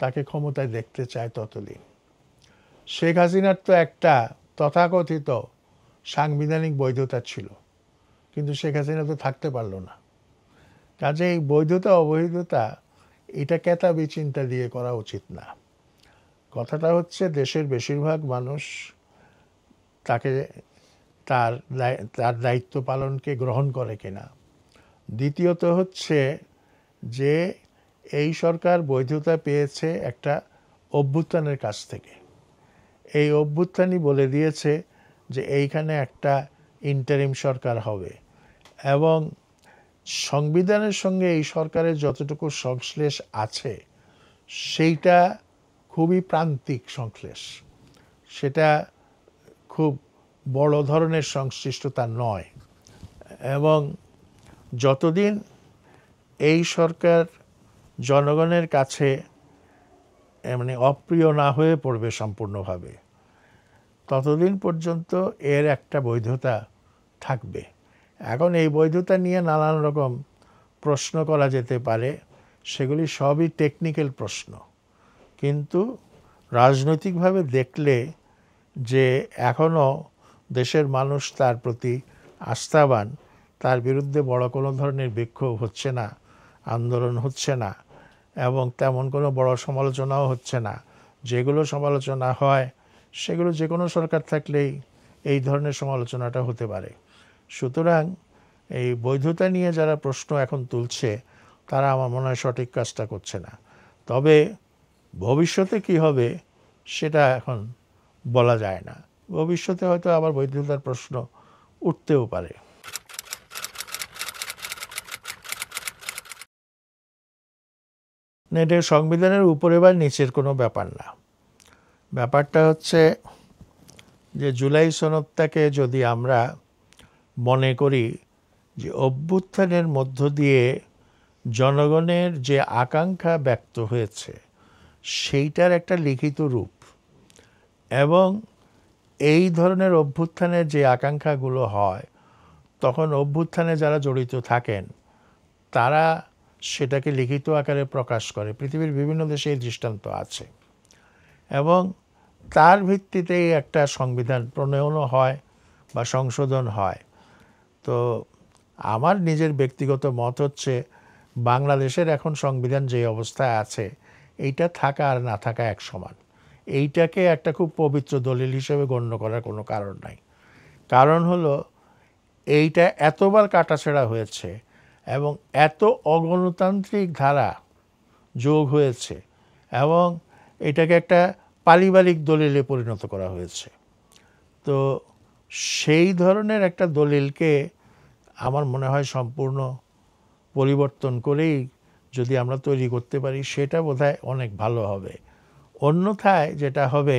A: তাকে ক্ষমতায় দেখতে চায় ততদিন। শেখ হাসিনার তো একটা তথাকথিত সাংবিধানিক বৈধতা ছিল, কিন্তু শেখ হাসিনা তো থাকতে পারল না। কাজেই বৈধতা অবৈধতা এটা কেতাবি চিন্তা দিয়ে করা উচিত না। কথাটা হচ্ছে দেশের বেশিরভাগ মানুষ তাকে তার দায়িত্ব পালনকে গ্রহণ করে কিনা। দ্বিতীয়ত হচ্ছে যে এই সরকার বৈধতা পেয়েছে একটা অভ্যুত্থানের কাছ থেকে। এই অভ্যুত্থানই বলে দিয়েছে যে এইখানে একটা ইন্টারিম সরকার হবে, এবং সংবিধানের সঙ্গে এই সরকারের যতটুকু সংশ্লেষ আছে সেইটা খুবই প্রান্তিক সংশ্লেষ, সেটা খুব বড় ধরনের সংশ্লিষ্টতা নয়। এবং যতদিন এই সরকার জনগণের কাছে মানে অপ্রিয় না হয়ে পড়বে সম্পূর্ণভাবে, ততদিন পর্যন্ত এর একটা বৈধতা থাকবে। এখন এই বৈধতা নিয়ে নানান রকম প্রশ্ন করা যেতে পারে, সেগুলি সবই টেকনিক্যাল প্রশ্ন, কিন্তু রাজনৈতিকভাবে দেখলে যে এখনও দেশের মানুষ তার প্রতি আস্থাবান, তার বিরুদ্ধে বড় কোনো ধরনের বিক্ষোভ হচ্ছে না, আন্দোলন হচ্ছে না, এবং তেমন কোনো বড় সমালোচনাও হচ্ছে না। যেগুলো সমালোচনা হয় সেগুলো যে কোনো সরকার থাকলেই এই ধরনের সমালোচনাটা হতে পারে। সুতরাং এই বৈধতা নিয়ে যারা প্রশ্ন এখন তুলছে তারা আমার মনে হয় সঠিক কাজটা করছে না। তবে ভবিষ্যতে কি হবে সেটা এখন বলা যায় না। ভবিষ্যতে হয়তো আবার বৈধতার প্রশ্ন উঠতেও পারে। এটা সংবিধানের উপরে বা নিচের কোনো ব্যাপার না। ব্যাপারটা হচ্ছে যে জুলাই সনদটাকে যদি আমরা মনে করি যে অভ্যুত্থানের মধ্য দিয়ে জনগণের যে আকাঙ্ক্ষা ব্যক্ত হয়েছে সেইটার একটা লিখিত রূপ, এবং এই ধরনের অভ্যুত্থানের যে আকাঙ্ক্ষাগুলো হয় তখন অভ্যুত্থানে যারা জড়িত থাকেন তারা সেটাকে লিখিত আকারে প্রকাশ করে। পৃথিবীর বিভিন্ন দেশে এই দৃষ্টান্ত আছে, এবং তার ভিত্তিতেই একটা সংবিধান প্রণয়নও হয় বা সংশোধন হয়। তো আমার নিজের ব্যক্তিগত মত হচ্ছে বাংলাদেশের এখন সংবিধান যে অবস্থায় আছে এইটা থাকা আর না থাকা এক সমান। এইটাকে একটা খুব পবিত্র দলিল হিসেবে গণ্য করার কোনো কারণ নাই। কারণ হলো এইটা এতবার কাটাছেঁড়া হয়েছে এবং এত অগণতান্ত্রিক ধারা যোগ হয়েছে, এবং এটাকে একটা পারিবারিক দলিলে পরিণত করা হয়েছে। তো সেই ধরনের একটা দলিলকে আমার মনে হয় সম্পূর্ণ পরিবর্তন করেই যদি আমরা তৈরি করতে পারি সেটা বোধহয় অনেক ভালো হবে। অন্যথায় যেটা হবে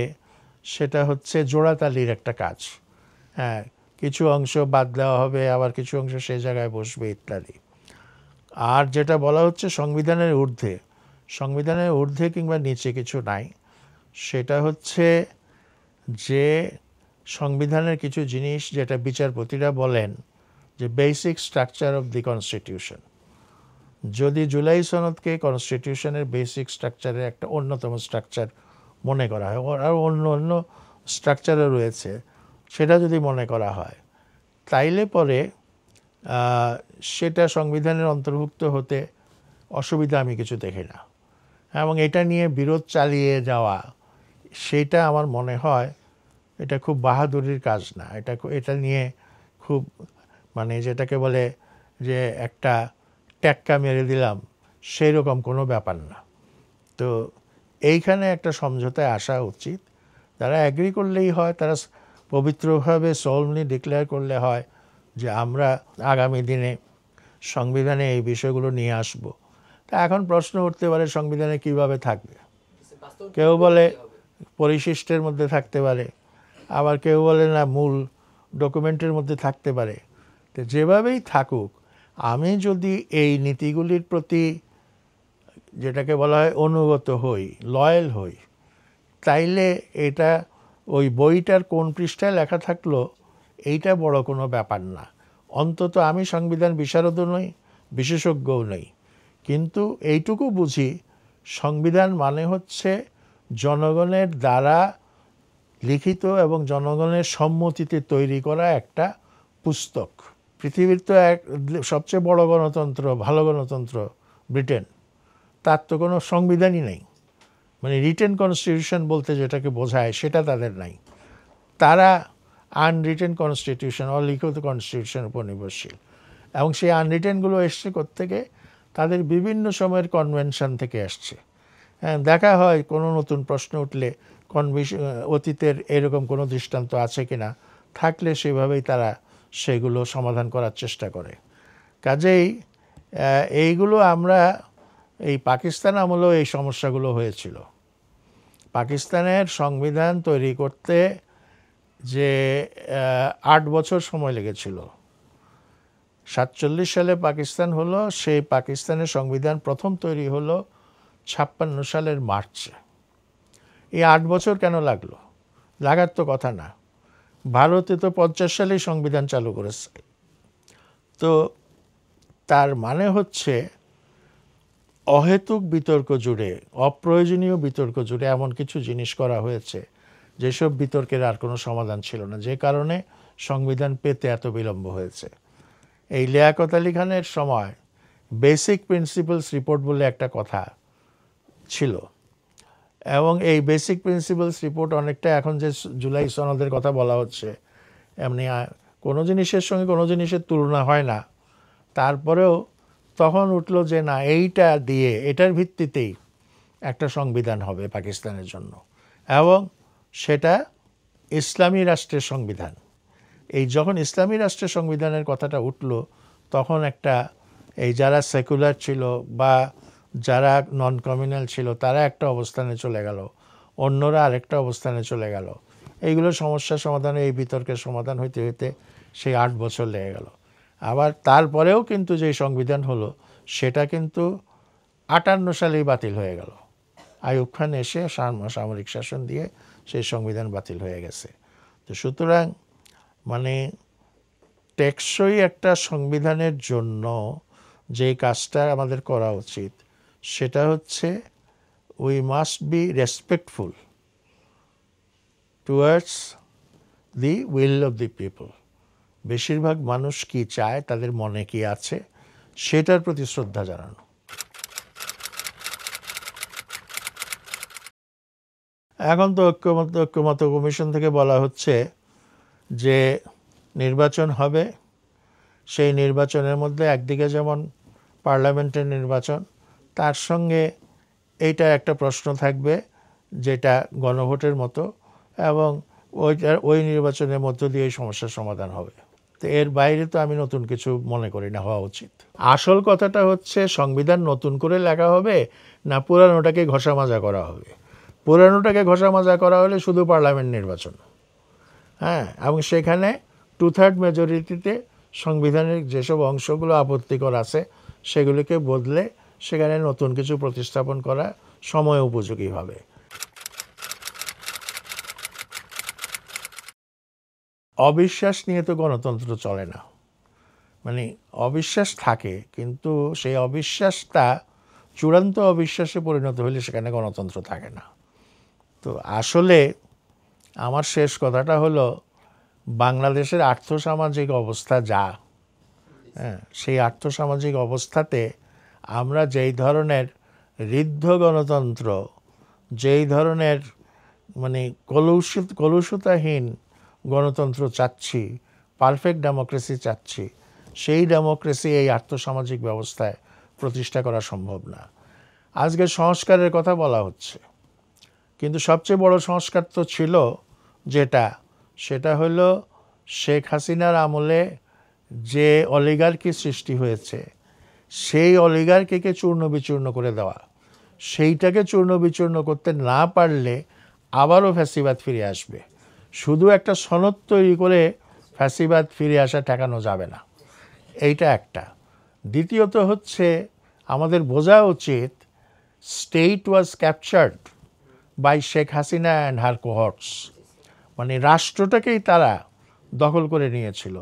A: সেটা হচ্ছে জোড়াতালির একটা কাজ। হ্যাঁ, কিছু অংশ বাদ দেওয়া হবে, আবার কিছু অংশ সেই জায়গায় বসবে ইত্যাদি। আর যেটা বলা হচ্ছে সংবিধানের ঊর্ধ্বে কিংবা নিচে কিছু নাই, সেটা হচ্ছে যে সংবিধানের কিছু জিনিস যেটা বিচারপতিরা বলেন যে basic structure of the constitution. যদি জুলাই সনদকে কনস্টিটিউশনের বেসিক স্ট্রাকচারের একটা অন্যতম স্ট্রাকচার মনে করা হয়, আর অন্য অন্য স্ট্রাকচারও রয়েছে, সেটা যদি মনে করা হয়, তাইলে পরে সেটা সংবিধানের অন্তর্ভুক্ত হতে অসুবিধা আমি কিছু দেখি না। এবং এটা নিয়ে বিরোধ চালিয়ে যাওয়া, সেটা আমার মনে হয় এটা খুব বাহাদুরির কাজ না। এটা নিয়ে খুব মানে যেটাকে বলে যে একটা ট্যাক্কা মেরে দিলাম, সেই রকম কোনো ব্যাপার না। তো এইখানে একটা সমঝোতায় আসা উচিত। তারা অ্যাগ্রি করলেই হয়, তারা পবিত্রভাবে সোলমলি ডিক্লেয়ার করলে হয় যে আমরা আগামী দিনে সংবিধানে এই বিষয়গুলো নিয়ে আসব। তা এখন প্রশ্ন উঠতে পারে সংবিধানে কিভাবে থাকবে। কেউ বলে পরিশিষ্টের মধ্যে থাকতে পারে, আবার কেউ বলে না মূল ডকুমেন্টের মধ্যে থাকতে পারে। তো যেভাবেই থাকুক, আমি যদি এই নীতিগুলির প্রতি যেটাকে বলা হয় অনুগত হই, লয়াল হই, তাইলে এটা ওই বইটার কোন পৃষ্ঠায় লেখা থাকলো এইটা বড় কোনো ব্যাপার না। অন্তত আমি সংবিধান বিশারদও নই, বিশেষজ্ঞও নই, কিন্তু এইটুকু বুঝি সংবিধান মানে হচ্ছে জনগণের দ্বারা লিখিত এবং জনগণের সম্মতিতে তৈরি করা একটা পুস্তক। পৃথিবীর তো সবচেয়ে বড় গণতন্ত্র, ভালো গণতন্ত্র ব্রিটেন, তার তো কোনো সংবিধানই নেই। মানে রিটেন কনস্টিটিউশন বলতে যেটাকে বোঝায় সেটা তাদের নাই। তারা আনরিটেন কনস্টিটিউশন, অলিখিত কনস্টিটিউশনের উপর নির্ভরশীল। এবং সেই আনরিটেনগুলো এসছে কোত্থেকে? তাদের বিভিন্ন সময়ের কনভেনশন থেকে আসছে। হ্যাঁ, দেখা হয় কোনো নতুন প্রশ্ন উঠলে অতীতের এরকম কোনো দৃষ্টান্ত আছে কি না, থাকলে সেভাবেই তারা সেগুলো সমাধান করার চেষ্টা করে। কাজেই এইগুলো আমরা এই পাকিস্তান আমলেও এই সমস্যাগুলো হয়েছিল। পাকিস্তানের সংবিধান তৈরি করতে যে 8 বছর সময় লেগেছিল। 47 সালে পাকিস্তান হলো, সেই পাকিস্তানের সংবিধান প্রথম তৈরি হলো 56 সালের মার্চে। এই 8 বছর কেন লাগলো? লাগার তো কথা না। ভারতে তো 50 সালেই সংবিধান চালু করেছে। তো তার মানে হচ্ছে অহেতুক বিতর্ক জুড়ে, অপ্রয়োজনীয় বিতর্ক জুড়ে এমন কিছু জিনিস করা হয়েছে যেসব বিতর্কের আর কোনো সমাধান ছিল না, যে কারণে সংবিধান পেতে এত বিলম্ব হয়েছে। এই লিয়াকত আলী খানের সময় বেসিক প্রিন্সিপালস রিপোর্ট বলে একটা কথা ছিল, এবং এই বেসিক প্রিন্সিপালস রিপোর্ট অনেকটা এখন যে জুলাই সনদের কথা বলা হচ্ছে এমনি কোনো জিনিসের সঙ্গে কোনো জিনিসের তুলনা হয় না। তারপরেও তখন উঠলো যে না, এইটা দিয়ে এটার ভিত্তিতেই একটা সংবিধান হবে পাকিস্তানের জন্য, এবং সেটা ইসলামী রাষ্ট্রের সংবিধান। এই যখন ইসলামী রাষ্ট্রের সংবিধানের কথাটা উঠলো, তখন একটা এই যারা সেকুলার ছিল বা যারা নন কমিউনাল ছিল তারা একটা অবস্থানে চলে গেল, অন্যরা আরেকটা অবস্থানে চলে গেল। এইগুলো সমস্যার সমাধানে, এই বিতর্কের সমাধান হইতে হইতে সেই 8 বছর লেগে গেল। আবার তারপরেও কিন্তু যে সংবিধান হলো সেটা কিন্তু 58 সালেই বাতিল হয়ে গেল। আইয়ুব খান এসে সামরিক শাসন দিয়ে সেই সংবিধান বাতিল হয়ে গেছে। তো সুতরাং মানে টেকসই একটা সংবিধানের জন্য যে কাজটা আমাদের করা উচিত সেটা হচ্ছে we must be respectful towards the will of the people. বেশিরভাগ মানুষ কি চায়, তাদের মনে কি আছে, সেটার প্রতি শ্রদ্ধা জানানো। এখন তো ঐক্যমত্য কমিশন থেকে বলা হচ্ছে যে নির্বাচন হবে, সেই নির্বাচনের মধ্যে একদিকে যেমন পার্লামেন্টের নির্বাচন, তার সঙ্গে এইটা একটা প্রশ্ন থাকবে যেটা গণভোটের মতো, এবং ওই নির্বাচনের মধ্য দিয়ে এই সমস্যার সমাধান হবে। তো এর বাইরে তো আমি নতুন কিছু মনে করি না হওয়া উচিত। আসল কথাটা হচ্ছে সংবিধান নতুন করে লেখা হবে না পুরানোটাকে ঘষা মাজা করা হবে। পুরানোটাকে ঘষা মাজা করা হলে শুধু পার্লামেন্ট নির্বাচন, হ্যাঁ, এবং সেখানে 2/3 মেজরিটিতে সংবিধানের যেসব অংশগুলো আপত্তিকর আছে সেগুলিকে বদলে সেখানে নতুন কিছু প্রতিস্থাপন করা সময় উপযোগী হবে। অবিশ্বাস নিয়ে তো গণতন্ত্র চলে না। মানে অবিশ্বাস থাকে, কিন্তু সেই অবিশ্বাসটা চূড়ান্ত অবিশ্বাসে পরিণত হলে সেখানে গণতন্ত্র থাকে না। তো আসলে আমার শেষ কথাটা হলো, বাংলাদেশের আর্থসামাজিক অবস্থা যা, হ্যাঁ, সেই আর্থসামাজিক অবস্থাতে আমরা যেই ধরনের ঋদ্ধ গণতন্ত্র, যেই ধরনের মানে কলুষতাহীন গণতন্ত্র চাচ্ছি, পারফেক্ট ডেমোক্রেসি চাচ্ছি, সেই ডেমোক্রেসি এই আর্থসামাজিক ব্যবস্থায় প্রতিষ্ঠা করা সম্ভব না। আজকে সংস্কারের কথা বলা হচ্ছে, কিন্তু সবচেয়ে বড় সংস্কার তো ছিল সেটা হলো শেখ হাসিনার আমলে যে অলিগার্কি সৃষ্টি হয়েছে, সেই অলিগার্কিকে চূর্ণ বিচূর্ণ করে দেওয়া। সেইটাকে চূর্ণ বিচূর্ণ করতে না পারলে আবারও ফ্যাসিবাদ ফিরে আসবে। শুধু একটা সনদ তৈরি করে ফ্যাসিবাদ ফিরে আসা ঠেকানো যাবে না, এইটা একটা। দ্বিতীয়ত হচ্ছে, আমাদের বোঝা উচিত state was captured by Sheikh Hasina and her cohorts. মানে রাষ্ট্রটাকেই তারা দখল করে নিয়েছিল।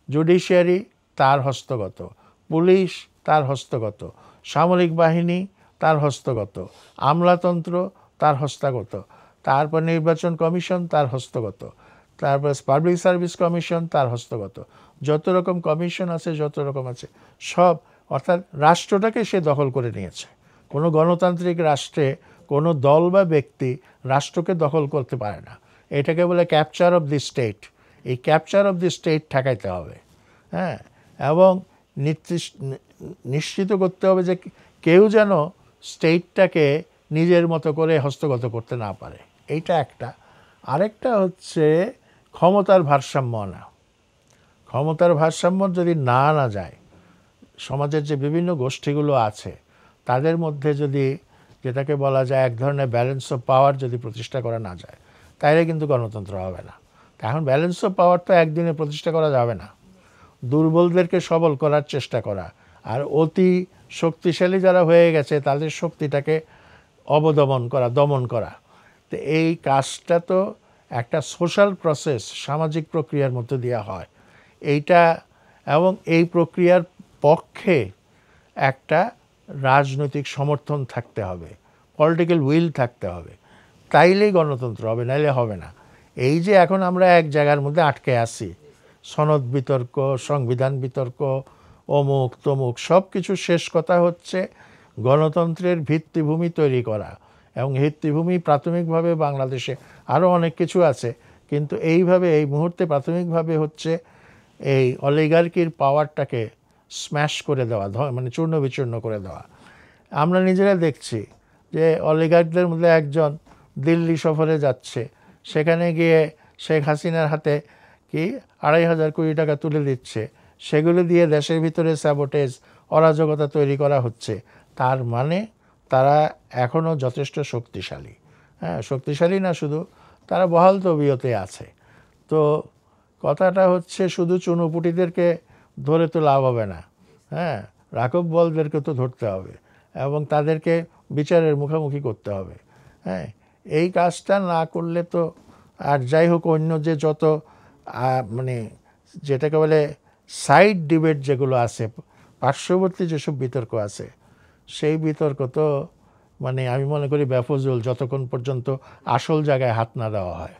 A: জুডিশিয়ারি তার হস্তগত, পুলিশ তার হস্তগত, সামরিক বাহিনী তার হস্তগত, আমলাতন্ত্র তার হস্তগত, তারপর নির্বাচন কমিশন তার হস্তগত, তারপর পাবলিক সার্ভিস কমিশন তার হস্তগত, যত রকম কমিশন আছে, যত রকম আছে সব, অর্থাৎ রাষ্ট্রটাকে সে দখল করে নিয়েছে। কোনো গণতান্ত্রিক রাষ্ট্রে কোনো দল বা ব্যক্তি রাষ্ট্রকে দখল করতে পারে না। এটাকে বলে ক্যাপচার অফ দি স্টেট। এই ক্যাপচার অফ দি স্টেট ঠেকাইতে হবে, হ্যাঁ, এবং নিশ্চিত করতে হবে যে কেউ যেন স্টেটটাকে নিজের মতো করে হস্তগত করতে না পারে। এইটা একটা। আরেকটা হচ্ছে ক্ষমতার ভারসাম্য আনা। ক্ষমতার ভারসাম্য যদি না আনা যায়, সমাজের যে বিভিন্ন গোষ্ঠীগুলো আছে তাদের মধ্যে যদি, যেটাকে বলা যায় এক ধরনের ব্যালেন্স অফ পাওয়ার যদি প্রতিষ্ঠা করা না যায়, তাহলে কিন্তু গণতন্ত্র হবে না। এখন ব্যালেন্স অফ পাওয়ার তো একদিনে প্রতিষ্ঠা করা যাবে না। দুর্বলদেরকে সবল করার চেষ্টা করা, আর অতি শক্তিশালী যারা হয়ে গেছে তাদের শক্তিটাকে দমন করা। তো এই কাজটা তো একটা সোশ্যাল প্রসেস, সামাজিক প্রক্রিয়ার মধ্যে দেওয়া হয় এইটা, এবং এই প্রক্রিয়ার পক্ষে একটা রাজনৈতিক সমর্থন থাকতে হবে, পলিটিক্যাল উইল থাকতে হবে, তাইলেই গণতন্ত্র হবে, নাইলে হবে না। এই যে এখন আমরা এক জায়গার মধ্যে আটকে আছি, সনদ বিতর্ক, সংবিধান বিতর্ক, অমুক তমুক, সব কিছু শেষ কথা হচ্ছে গণতন্ত্রের ভিত্তিভূমি তৈরি করা। এবং ভিত্তিভূমি প্রাথমিকভাবে বাংলাদেশে আরও অনেক কিছু আছে, কিন্তু এইভাবে এই মুহূর্তে প্রাথমিকভাবে হচ্ছে এই অলিগার্কির পাওয়ারটাকে স্ম্যাশ করে দেওয়া, মানে চূর্ণ বিচূর্ণ করে দেওয়া। আমরা নিজেরা দেখছি যে অলিগার্কদের মধ্যে একজন দিল্লি সফরে যাচ্ছে, সেখানে গিয়ে শেখ হাসিনার হাতে কি ২৫০০ কোটি টাকা তুলে দিচ্ছে, সেগুলো দিয়ে দেশের ভিতরে স্যাবোটেজ, অরাজকতা তৈরি করা হচ্ছে। তার মানে তারা এখনও যথেষ্ট শক্তিশালী। হ্যাঁ, শক্তিশালী না শুধু, তারা বহাল তবিয়তে আছে। তো কথাটা হচ্ছে, শুধু চুনোপুটিদেরকে ধরে তো লাভ হবে না, হ্যাঁ, রাঘব বলদেরকে তো ধরতে হবে এবং তাদেরকে বিচারের মুখোমুখি করতে হবে। হ্যাঁ, এই কাজটা না করলে তো, আর যাই হোক, অন্য যে যত মানে যেটাকে বলে সাইড ডিবেট যেগুলো আছে, পার্শ্ববর্তী যেসব বিতর্ক আছে, সেই বিতর্ক তো মানে আমি মনে করি বেফজল, যতক্ষণ পর্যন্ত আসল জায়গায় হাত না দেওয়া হয়।